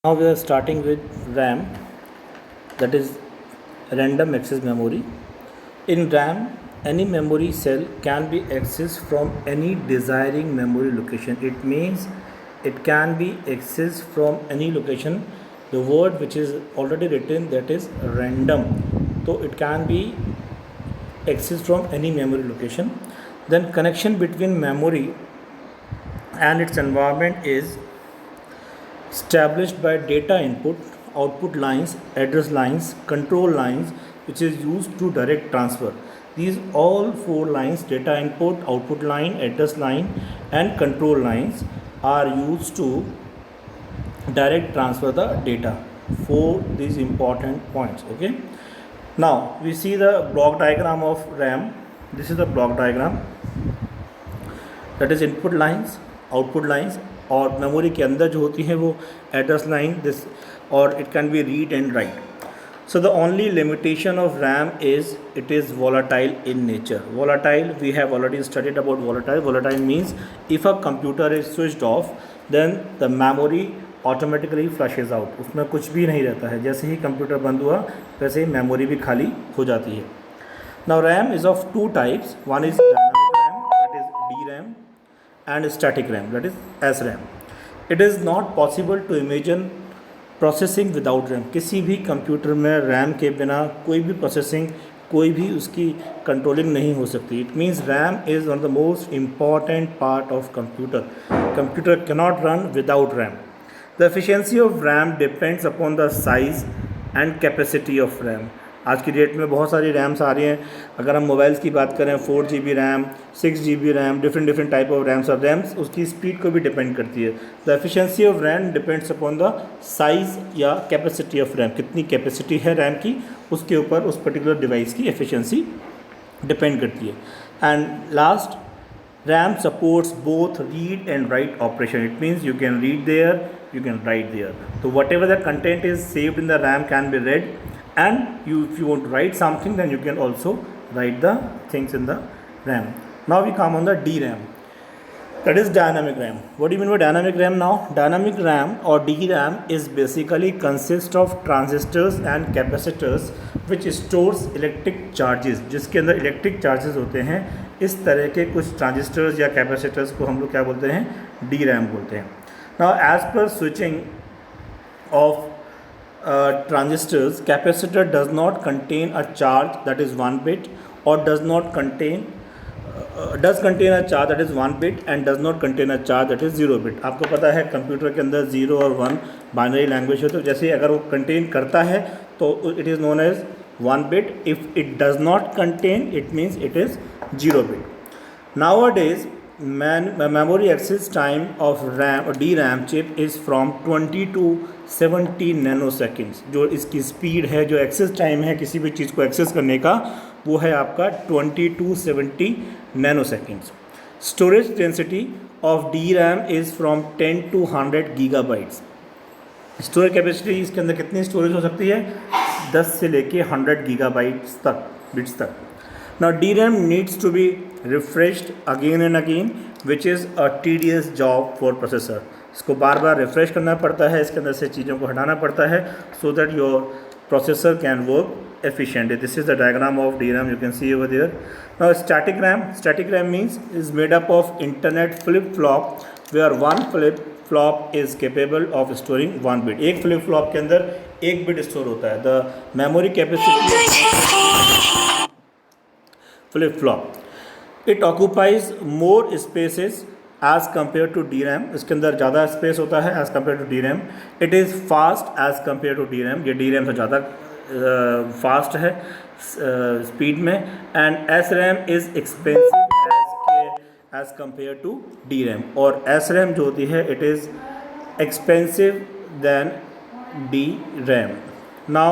Now we are starting with RAM, that is random access memory. In RAM, any memory cell can be accessed from any desiring memory location. It means it can be accessed from any location. The word which is already written, that is random. So it can be accessed from any memory location. Then connection between memory and its environment is established by data input, output lines, address lines, control lines, which is used to direct transfer. These all four lines, data input, output line, address line, and control lines, are used to direct transfer the data for these important points. Okay. Now we see the block diagram of RAM. This is the block diagram, that is input lines, output lines, और memory के अंदर जो होती है वो address line, this, और it can be read and right. So the only limitation of RAM is it is volatile in nature. Volatile, we have already studied about volatile. Volatile means if a computer is switched off, then the memory automatically flushes out. उसमें कुछ भी नहीं रहता है, जैसे ही computer बंद हुआ वैसे ही मेमोरी भी खाली हो जाती है. Now RAM is of two types. One is dynamic RAM, that is DRAM, and static RAM, that is SRAM. It is not possible to imagine processing without RAM. किसी भी कंप्यूटर में रैम के बिना कोई भी प्रोसेसिंग, कोई भी उसकी कंट्रोलिंग नहीं हो सकती. It means RAM is one of the most important part of computer. Computer cannot run without RAM. The efficiency of RAM depends upon the size and capacity of RAM. आज की date में बहुत सारी rams आ रही हैं. अगर हम mobiles की बात करें, 4 GB RAM, 6 GB RAM, different type of RAMs, और रैम्स उसकी स्पीड को भी डिपेंड करती है. The efficiency of RAM depends upon the size या कैपेसिटी ऑफ रैम. कितनी कैपेसिटी है रैम की, उसके ऊपर उस पर्टिकुलर डिवाइस की एफिशिएंसी डिपेंड करती है. And last, RAM supports both read and write operation. It means you can read there, you can write there. So whatever the content is saved in the RAM can be read, and if you want to write something, then you can also write the things in the RAM. Now we come on the DRAM, that is dynamic RAM. What do you mean by dynamic RAM now? Dynamic RAM or DRAM is basically consist of transistors and capacitors which stores electric charges. जिसके अंदर electric charges होते हैं. इस तरह के कुछ transistors या capacitors को हम लोग क्या बोलते हैं? DRAM बोलते हैं. Now as per switching of transistors, capacitor does not contain a charge that is 1 bit, or does contain a charge that is 1 bit and does not contain a charge that is 0 bit. आपको पता है computer के अंदर 0 और 1 binary language है, तो जैसे अगर वो कंटेन करता है तो it is known as 1 bit. If it does not contain, it means it is 0 bit. Nowadays memory access time of RAM or DRAM chip is from 20 to 70 nanoseconds. जो इसकी स्पीड है, जो एक्सेस टाइम है किसी भी चीज़ को access करने का, वो है आपका 20 to 70 nanoseconds. Storage density of DRAM is from 10 to 100 gigabytes. Storage capacity इसके अंदर कितनी स्टोरेज हो सकती है? 10 से लेके 100 गीगाबाइट्स तक, बिट्स तक. Now DRAM needs to be refreshed again and again, which is a tedious job for processor. इसको बार बार रिफ्रेश करना पड़ता है, इसके अंदर से चीज़ों को हटाना पड़ता है, so that your processor can work efficiently. This is the diagram of DRAM, you can see over there. Now static RAM. Static RAM means is made up of internet flip-flop, where one flip-flop is capable of storing 1 bit. एक flip-flop के अंदर 1 bit store होता है. The memory capacity flip-flop, it occupies more spaces as compared to DRAM. इसके अंदर ज़्यादा space होता है as compared to DRAM. It is fast as compared to DRAM. ये DRAM से ज़्यादा फास्ट है स्पीड में. And SRAM is expensive as compared to DRAM. और SRAM जो होती है, it is expensive than DRAM. Now